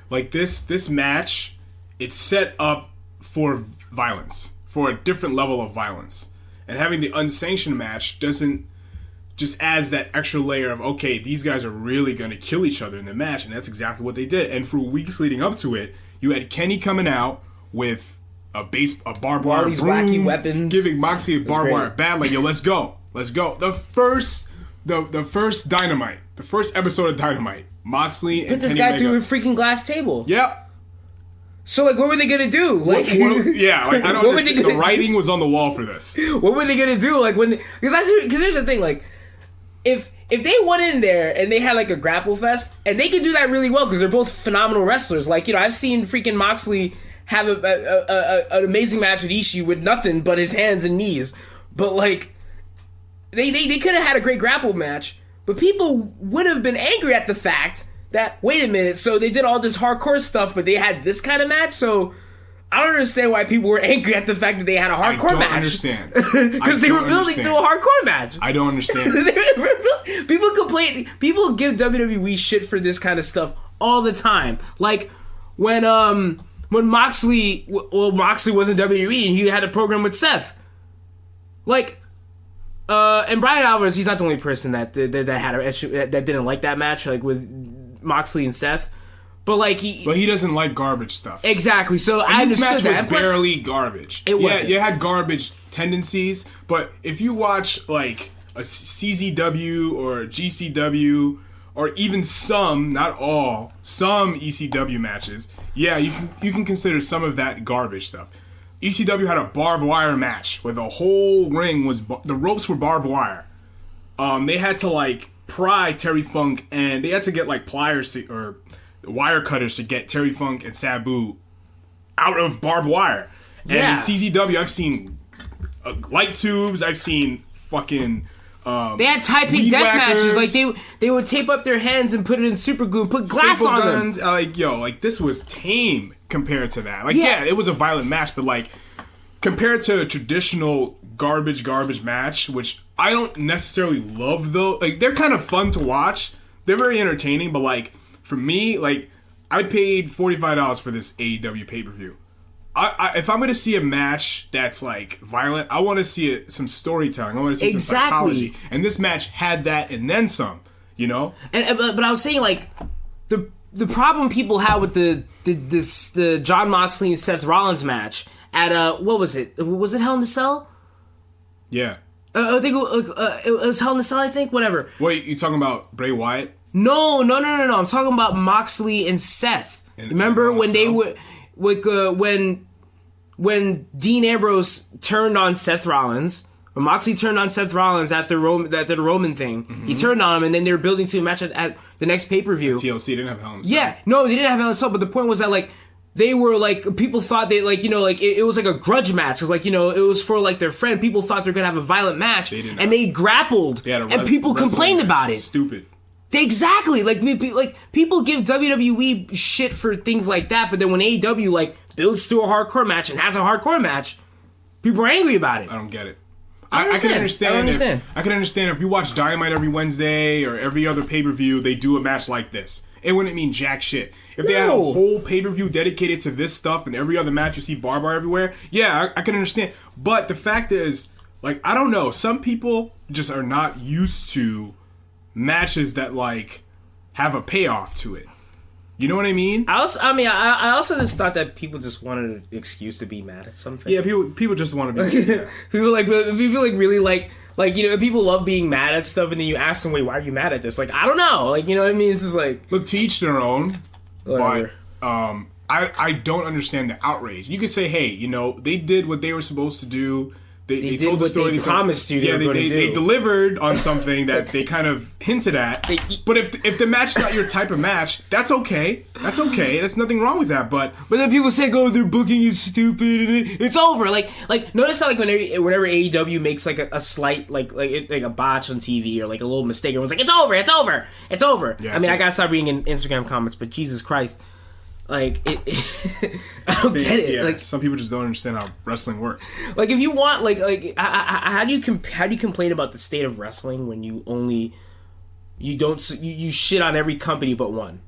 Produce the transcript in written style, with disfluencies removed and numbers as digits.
like this match, it's set up for violence, for a different level of violence. And having the unsanctioned match just adds that extra layer of, okay, these guys are really going to kill each other in the match, and that's exactly what they did. And for weeks leading up to it, you had Kenny coming out with a barbed wire, all these wacky weapons, giving Moxley a barbed wire bat, like, yo, let's go. The first Dynamite, the first episode of Dynamite, Moxley and put this Kenny guy Omega through a freaking glass table. Yep. So, like, what were they gonna do? Like, I don't understand. The writing was on the wall for this. What were they gonna do? Like, because here's the thing, like, if they went in there and they had like a grapple fest, and they could do that really well because they're both phenomenal wrestlers. Like, I've seen freaking Moxley have an amazing match with Ishii with nothing but his hands and knees. But like, they could have had a great grapple match, but people would have been angry at the fact that, wait a minute, so they did all this hardcore stuff, but they had this kind of match. So I don't understand why people were angry at the fact that they had a hardcore match. I don't understand. Because they were building to a hardcore match. I don't understand. People complain. People give WWE shit for this kind of stuff all the time. Like when Moxley was in WWE and he had a program with Seth. Like, and Brian Alvarez, he's not the only person that had an issue that didn't like that match, like with Moxley and Seth. But he doesn't like garbage stuff. Exactly. So I this understood match that. was barely garbage. It wasn't. You had garbage tendencies, but if you watch like a CZW or a GCW or even some, not all, some ECW matches, yeah, you can consider some of that garbage stuff. ECW had a barbed wire match where the whole ring was the ropes were barbed wire. They had to like pry Terry Funk, and they had to get like pliers or wire cutters to get Terry Funk and Sabu out of barbed wire. And in CZW, I've seen light tubes. I've seen fucking. They had typing death matches. Like they would tape up their hands and put it in super glue and put glass on guns. them. Like this was tame compared to that. Like yeah, it was a violent match, but like compared to a traditional garbage match, which I don't necessarily love though. Like they're kind of fun to watch. They're very entertaining, but like. For me, like, I paid $45 for this AEW pay-per-view. If I'm going to see a match that's, like, violent, I want to see some storytelling. I want to see some psychology. And this match had that and then some, But I was saying, like, the problem people had with the Jon Moxley and Seth Rollins match at, what was it? Was it Hell in a Cell? Yeah. I think it was Hell in a Cell, I think? Whatever. Wait, you talking about Bray Wyatt? No. I'm talking about Moxley and Seth. Remember when they were, when Dean Ambrose turned on Seth Rollins, when Moxley turned on Seth Rollins after the Roman thing, he turned on him, and then they were building to a match at the next pay-per-view. TLC didn't have Hell in a Cell. Yeah, no, they didn't have Hell in a Cell, but the point was that like they were like, people thought they like, it was like a grudge match. It was like, it was for like their friend. People thought they were gonna have a violent match, they grappled, and people complained about it. Stupid. Exactly. Like people give WWE shit for things like that, but then when AEW like builds to a hardcore match and has a hardcore match, people are angry about it. I don't get it. I can understand. I can understand if you watch Dynamite every Wednesday or every other pay-per-view, they do a match like this. It wouldn't mean jack shit. If they had a whole pay-per-view dedicated to this stuff and every other match you see barbed wire everywhere, yeah, I can understand. But the fact is, like, I don't know, some people just are not used to matches that like have a payoff to it. You know what I mean? I also just thought that people just wanted an excuse to be mad at something. Yeah, people just want to be mad. people really like people love being mad at stuff, and then you ask them, wait, why are you mad at this? Like, I don't know. Like, you know what I mean? It's just like, look, to each their own. Whatever. But I don't understand the outrage. You could say, hey, they did what they were supposed to do. They told the story. They promised you. Yeah, they delivered on something that they kind of hinted at. But if the match is not your type of match, that's okay. That's okay. There's nothing wrong with that. But then people say, "Oh, their booking is stupid," and it's over. Like notice how like whenever AEW makes like a slight like a botch on TV or like a little mistake, everyone's like, "It's over." Yeah, I gotta stop reading in Instagram comments, but Jesus Christ. Like I don't get it. Yeah, like some people just don't understand how wrestling works. Like if you want, how do you complain about the state of wrestling when you shit on every company but one?